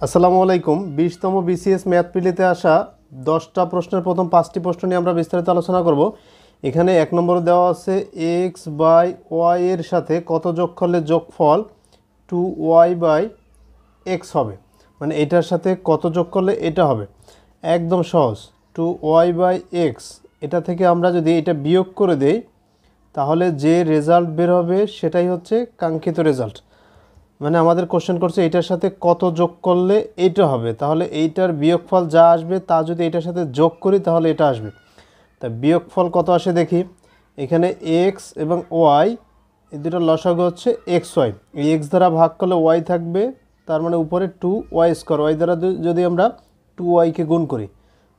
আসসালামু আলাইকুম। 20তম BCS math প্রিলিতে আসা 10টা প্রশ্নের প্রথম 5টি প্রশ্ন নিয়ে আমরা বিস্তারিত আলোচনা করব। এখানে 1 নম্বরে দেওয়া আছে x বাই ওয়াই এর সাথে কত যোগ করলে যোগফল 2y বাই এক্স হবে, মানে এটার সাথে কত যোগ করলে এটা হবে। একদম সহজ, 2y বাই এক্স। এটা থেকে আমরা যদি এটা বিয়োগ করে দেই তাহলে যে রেজাল্ট বের হবে সেটাই হচ্ছে কাঙ্ক্ষিত রেজাল্ট। মানে আমাদের কোশ্চেন করছে এইটার সাথে কত যোগ করলে এইটা হবে, তাহলে এইটার বিয়োগফল যা আসবে তা যদি এটার সাথে যোগ করি তাহলে এটা আসবে। তা বিয়োগফল কত আসে দেখি। এখানে এক্স এবং ওয়াই এই দুটোর লসাগু হচ্ছে এক্স ওয়াই। এই এক্স দ্বারা ভাগ করলে ওয়াই থাকবে, তার মানে উপরে 2y স্কোয়ার। ওয়াই দ্বারা যদি আমরা 2yকে গুণ করি,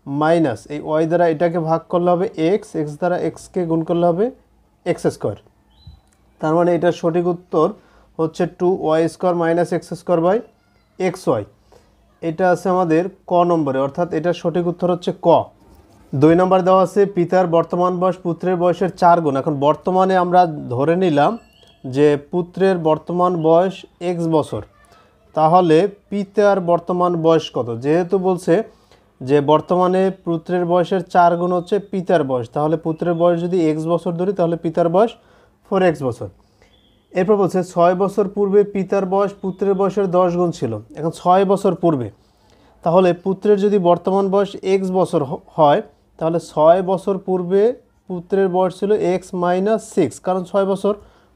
মাইনাস এই ওয়াই দ্বারা এটাকে ভাগ করলে হবে এক্স, এক্স দ্বারা এক্সকে গুণ করলে হবে এক্স স্কোয়ার। তার মানে এটার সঠিক উত্তর হচ্ছে 2y square minus x square by x y. এটা আছে আমাদের ক নম্বরে, অর্থাৎ এটার সঠিক উত্তর হচ্ছে ক। 2 নম্বর দেওয়া আছে পিতার বর্তমান বয়স পুত্রের বয়সের 4 গুণ। এখন বর্তমানে আমরা ধরে নিলাম যে পুত্রের বর্তমান বয়স x বছর, তাহলে পিতার বর্তমান বয়স কত? যেহেতু বলছে যে বর্তমানে পুত্রের বয়সের 4 গুণ হচ্ছে পিতার বয়স, তাহলে পুত্রের বয়স যদি x বছর ধরি তাহলে পিতার বয়স 4x বছর। এরপর বলছে 6 বছর পূর্বে পিতার বয়স পুত্রের বয়সের 10 গুণ ছিল। এখন 6 বছর পূর্বে, তাহলে পুত্রের যদি বর্তমান বয়স x বছর হয় তাহলে 6 বছর পূর্বে পুত্রের বয়স ছিল x মাইনাস 6, কারণ 6 বছর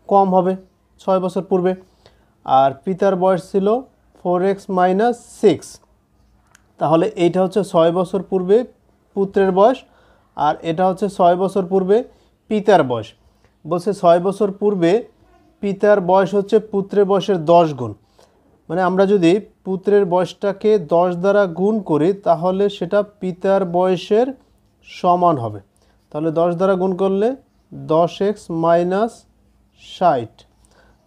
কম হবে 6 বছর পূর্বে। আর পিতার বয়স ছিল 4x মাইনাস 6, তাহলে এইটা হচ্ছে 6 বছর পূর্বে পুত্রের বয়স, আর এটা হচ্ছে 6 বছর পূর্বে পিতার বয়স। বলছে 6 বছর পূর্বে পিতার বয়স হচ্ছে পুত্রের বয়সের 10 গুণ। মানে আমরা যদি পুত্রের বয়সটাকে 10 দ্বারা গুণ করি তাহলে সেটা পিতার বয়সের সমান হবে। তাহলে 10 দ্বারা গুণ করলে 10x মাইনাস 60,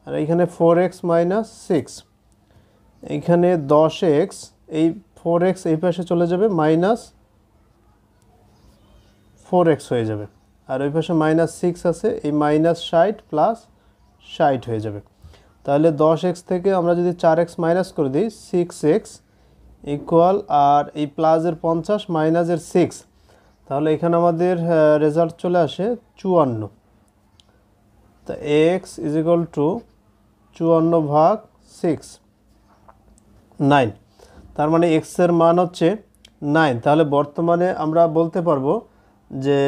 আর এইখানে 4x মাইনাস 6। এইখানে 10x, এই 4x এই পাশে চলে যাবে, মাইনাস 4x হয়ে যাবে, আর ওই পাশে মাইনাস 6 আছে, এই মাইনাস 60 প্লাস 60 হয়ে যাবে। তাহলে 10x থেকে আমরা যদি 4x মাইনাস করে দিই 6x ইকুয়াল, আর এই প্লাসের 50 মাইনাসের 6, তাহলে এখানে আমাদের রেজাল্ট চলে আসে 54। তা x ইজ ইকুয়াল টু 54 ভাগ 6, 9। তার মানে x এর মান হচ্ছে 9। তাহলে বর্তমানে আমরা বলতে পারবো যে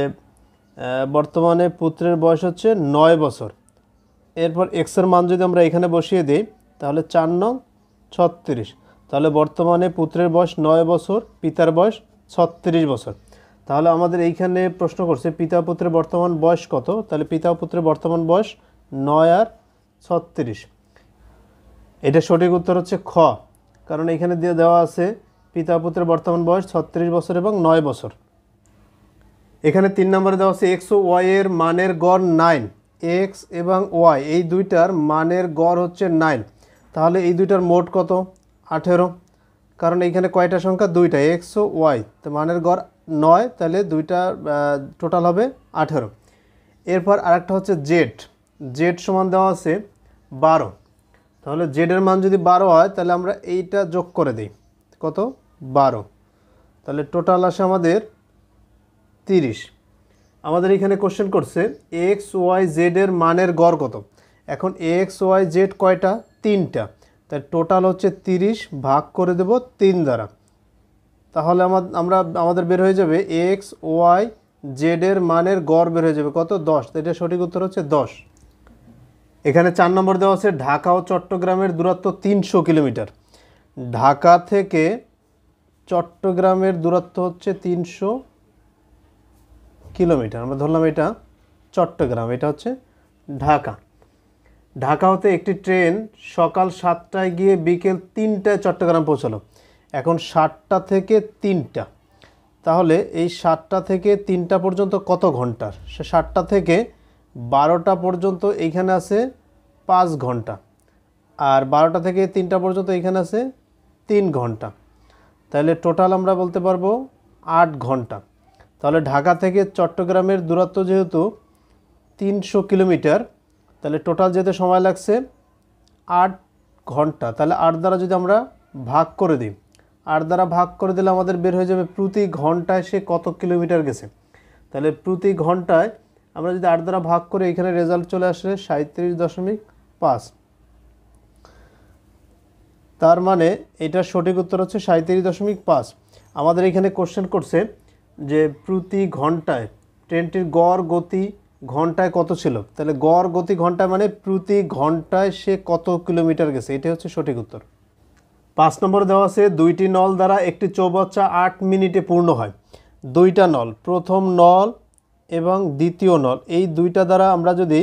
বর্তমানে পুত্রের বয়স হচ্ছে 9 বছর। এরপর x এর মান যদি আমরা এখানে বসিয়ে দিই তাহলে 4 9 36, তাহলে বর্তমানে পুত্রের বয়স 9 বছর, পিতার বয়স 36 বছর। তাহলে আমাদের এইখানে প্রশ্ন করছে পিতা পুত্রের বর্তমান বয়স কত, তাহলে পিতা পুত্রের বর্তমান বয়স 9 আর 36। এটা সঠিক উত্তর হচ্ছে খ, কারণ এখানে দিয়ে দেওয়া আছে পিতা পুত্রের বর্তমান বয়স 36 বছর এবং 9 বছর। এখানে 3 নম্বরে দেওয়া আছে এক্স ও ওয়াই এর মানের গড় 9। এক্স এবং ওয়াই এই দুইটার মানের গড় হচ্ছে 9, তাহলে এই দুইটার মোট কত? 18, কারণ এইখানে কয়টা সংখ্যা? দুইটা, এক্স ও ওয়াই, তো মানের গড় 9, তাহলে দুইটা টোটাল হবে 18। এরপর আরেকটা হচ্ছে জেড। জেড সমান দেওয়া আছে 12, তাহলে জেডের মান যদি 12 হয় তাহলে আমরা এইটা যোগ করে দিই, কত? 12, তাহলে টোটাল আসে আমাদের 30। আমাদের এখানে কোশ্চেন করছে এক্স ওয়াই জেড এর মানের গড় কত। এখন এক্স ওয়াই জেড কয়টা? 3টা, তাই টোটাল হচ্ছে 30 ভাগ করে দেব 3 দ্বারা, তাহলে আমাদের বের হয়ে যাবে এক্স ওয়াই জেড এর মানের গড় বের হয়ে যাবে কত? 10। তো এটা সঠিক উত্তর হচ্ছে 10। এখানে 4 নম্বর দেওয়া আছে ঢাকা ও চট্টগ্রামের দূরত্ব 300 কিলোমিটার। ঢাকা থেকে চট্টগ্রামের দূরত্ব হচ্ছে 300 কিলোমিটার। আমরা ধরলাম এটা চট্টগ্রাম, এটা হচ্ছে ঢাকা। ঢাকা হতে একটি ট্রেন সকাল 7টায় গিয়ে বিকেল 3টায় চট্টগ্রাম পৌঁছালো। এখন 7টা থেকে 3টা, তাহলে এই 7টা থেকে 3টা পর্যন্ত কত ঘন্টার? সে 7টা থেকে 12টা পর্যন্ত এইখানে আছে 5 ঘন্টা, আর 12টা থেকে 3টা পর্যন্ত এইখানে আছে 3 ঘন্টা, তাহলে টোটাল আমরা বলতে পারবো 8 ঘন্টা। তাহলে ঢাকা থেকে চট্টগ্রামের দূরত্ব যেহেতু 300 কিলোমিটার, তাহলে টোটাল যেতে সময় লাগছে 8 ঘন্টা। তাহলে 8 দ্বারা যদি আমরা ভাগ করে দিই 8 দ্বারা ভাগ করে দিলে আমাদের বের হয়ে যাবে প্রতি ঘন্টায় সে কত কিলোমিটার গেছে। তাহলে প্রতি ঘন্টায় আমরা যদি 8 দ্বারা ভাগ করে এখানে রেজাল্ট চলে আসে 37.5। তার মানে এটার সঠিক উত্তর হচ্ছে 37.5। আমাদের এখানে কোশ্চেন করছে যে প্রতি ঘন্টায় ট্রেনটির গড় গতি ঘন্টায় কত ছিল, তাহলে গড় গতি ঘন্টায় মানে প্রতি ঘন্টায় সে কত কিলোমিটার গেছে, এটাই হচ্ছে সঠিক উত্তর। 5 নম্বর দেওয়া আছে দুইটি নল দ্বারা একটি চৌবাচ্চা 8 মিনিটে পূর্ণ হয়। দুইটা নল, প্রথম নল এবং দ্বিতীয় নল, এই দুইটা দ্বারা আমরা যদি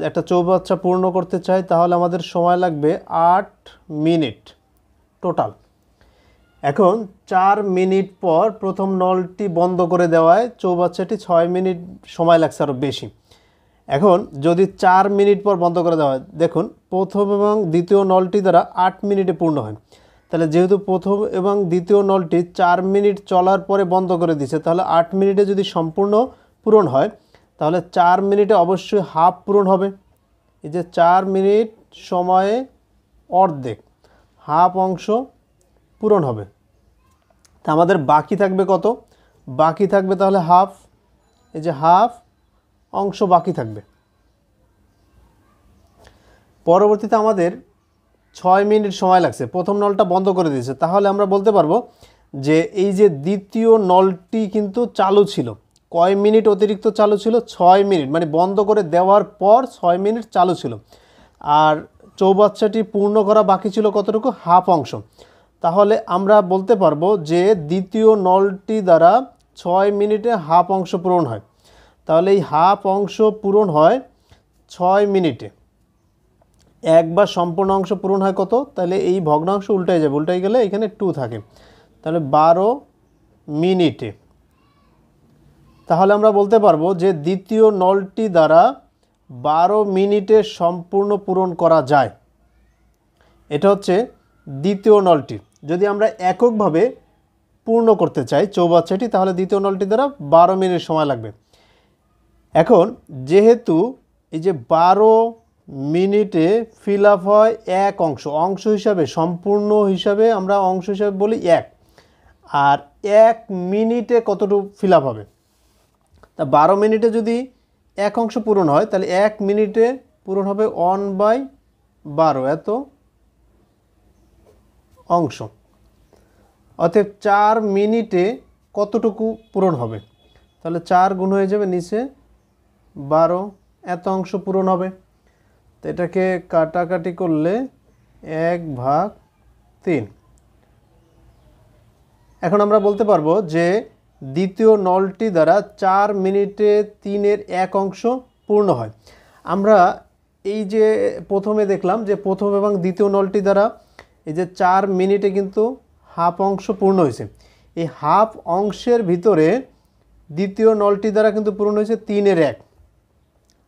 একটা চৌবাচ্চা পূর্ণ করতে চাই তাহলে আমাদের সময় লাগবে 8 মিনিট টোটাল। এখন 4 মিনিট পর প্রথম নলটি বন্ধ করে দেওয়ায় চৌবাচ্চাটি 6 মিনিট সময় লাগছে আরও বেশি। এখন যদি 4 মিনিট পর বন্ধ করে দেওয়া হয়, দেখুন প্রথম এবং দ্বিতীয় নলটি দ্বারা 8 মিনিটে পূর্ণ হয়। তাহলে যেহেতু প্রথম এবং দ্বিতীয় নলটি 4 মিনিট চলার পরে বন্ধ করে দিছে, তাহলে 8 মিনিটে যদি সম্পূর্ণ পূরণ হয় তাহলে 4 মিনিটে অবশ্যই হাফ পূরণ হবে। এই যে 4 মিনিট সময়ে অর্ধেক, হাফ অংশ পূরণ হবে। তা আমাদের বাকি থাকবে কত? বাকি থাকবে তাহলে হাফ, এই যে হাফ অংশ বাকি থাকবে। পরবর্তীতে আমাদের 6 মিনিট সময় লাগছে, প্রথম নলটা বন্ধ করে দিয়েছে, তাহলে আমরা বলতে পারবো যে এই যে দ্বিতীয় নলটি কিন্তু চালু ছিল, কয় মিনিট অতিরিক্ত চালু ছিল? 6 মিনিট, মানে বন্ধ করে দেওয়ার পর 6 মিনিট চালু ছিল। আর চৌবাচ্চাটি পূর্ণ করা বাকি ছিল কতটুকু? হাফ অংশ। তাহলে আমরা বলতে পারবো যে দ্বিতীয় নলটি দ্বারা 6 মিনিটে হাফ অংশ পূরণ হয়। তাহলে এই হাফ অংশ পূরণ হয় 6 মিনিটে। একবার সম্পূর্ণ অংশ পূরণ হয় কত? তাহলে এই ভগ্নাংশ উল্টাই যাবে, উল্টাই গেলে এখানে 2 থাকে, তাহলে 12 মিনিটে। তাহলে আমরা বলতে পারবো যে দ্বিতীয় নলটি দ্বারা 12 মিনিটে সম্পূর্ণ পূরণ করা যায়। এটা হচ্ছে দ্বিতীয় নলটি। যদি আমরা এককভাবে পূর্ণ করতে চাই চৌবাচ্চাটি, তাহলে দ্বিতীয় নলটি দ্বারা 12 মিনিট সময় লাগবে। এখন যেহেতু এই যে 12 মিনিটে ফিল আপ হয় এক অংশ, অংশ হিসাবে সম্পূর্ণ হিসাবে আমরা অংশ হিসাবে বলি 1, আর 1 মিনিটে কতটুকু ফিল আপ হবে? তা 12 মিনিটে যদি এক অংশ পূরণ হয় তাহলে 1 মিনিটে পূরণ হবে 1/12 এত অংশ। অতএব 4 মিনিটে কতটুকু পূরণ হবে? তাহলে 4 গুণ হয়ে যাবে নিচে 12, এত অংশ পূরণ হবে। তো এটাকে কাটাকাটি করলে 1/3। এখন আমরা বলতে পারবো যে দ্বিতীয় নলটি দ্বারা 4 মিনিটে 3-এর 1 অংশ পূর্ণ হয়। আমরা এই যে প্রথমে দেখলাম যে প্রথম এবং দ্বিতীয় নলটি দ্বারা এই যে 4 মিনিটে কিন্তু হাফ অংশ পূর্ণ হয়েছে। এই হাফ অংশের ভিতরে দ্বিতীয় নলটি দ্বারা কিন্তু পূরণ হয়েছে 3-এর 1।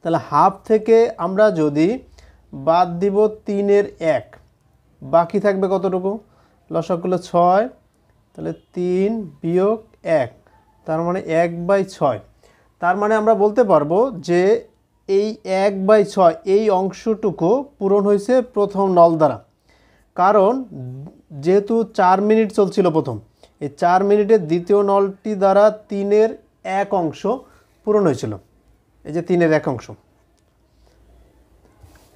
তাহলে হাফ থেকে আমরা যদি বাদ দিব 3-এর 1, বাকি থাকবে কতটুকু? লসাগু করলে 6, তাহলে 3 বিয়োগ 1, তার মানে 1/6। তার মানে আমরা বলতে পারবো যে এই 1/6 এই অংশটুকু পূরণ হয়েছে প্রথম নল দ্বারা। কারণ যেহেতু 4 মিনিট চলছিল প্রথম, এই 4 মিনিটে দ্বিতীয় নলটি দ্বারা 3-এর 1 অংশ পূরণ হয়েছিল, এই যে 3-এর 1 অংশ।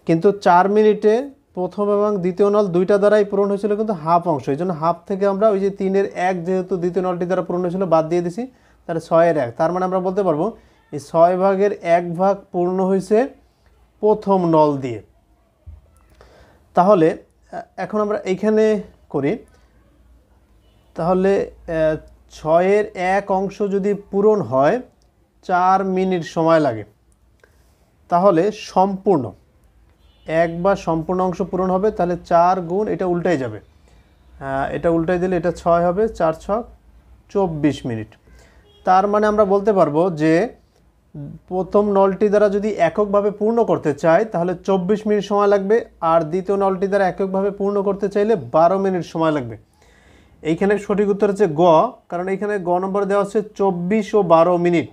কিন্তু 4 মিনিটে প্রথম এবং দ্বিতীয় নল দুইটা দ্বারাই পূরণ হয়েছিল কিন্তু হাফ অংশ, এই জন্য হাফ থেকে আমরা ওই যে 3-এর 1 যেহেতু দ্বিতীয় নলটি দ্বারা পূরণ হয়েছিল বাদ দিয়ে দিছি, তাহলে 6-এর 1। তার মানে আমরা বলতে পারবো এই 6 ভাগের 1 ভাগ পূর্ণ হয়েছে প্রথম নল দিয়ে। তাহলে এখন আমরা এইখানে করি, তাহলে 6-এর 1 অংশ যদি পূরণ হয় 4 মিনিট সময় লাগে, তাহলে সম্পূর্ণ একবার সম্পূর্ণ অংশ পূরণ হবে, তাহলে 4 গুণ এটা উল্টাই যাবে, এটা উল্টাই দিলে এটা 6 হবে, 4×6 24 মিনিট। তার মানে আমরা বলতে পারবো যে প্রথম নলটি দ্বারা যদি এককভাবে পূর্ণ করতে চাই তাহলে 24 মিনিট সময় লাগবে, আর দ্বিতীয় নলটি দ্বারা এককভাবে পূর্ণ করতে চাইলে 12 মিনিট সময় লাগবে। এইখানে সঠিক উত্তর হচ্ছে গ, কারণ এইখানে গ নম্বর দেওয়া হচ্ছে 24 ও 12 মিনিট।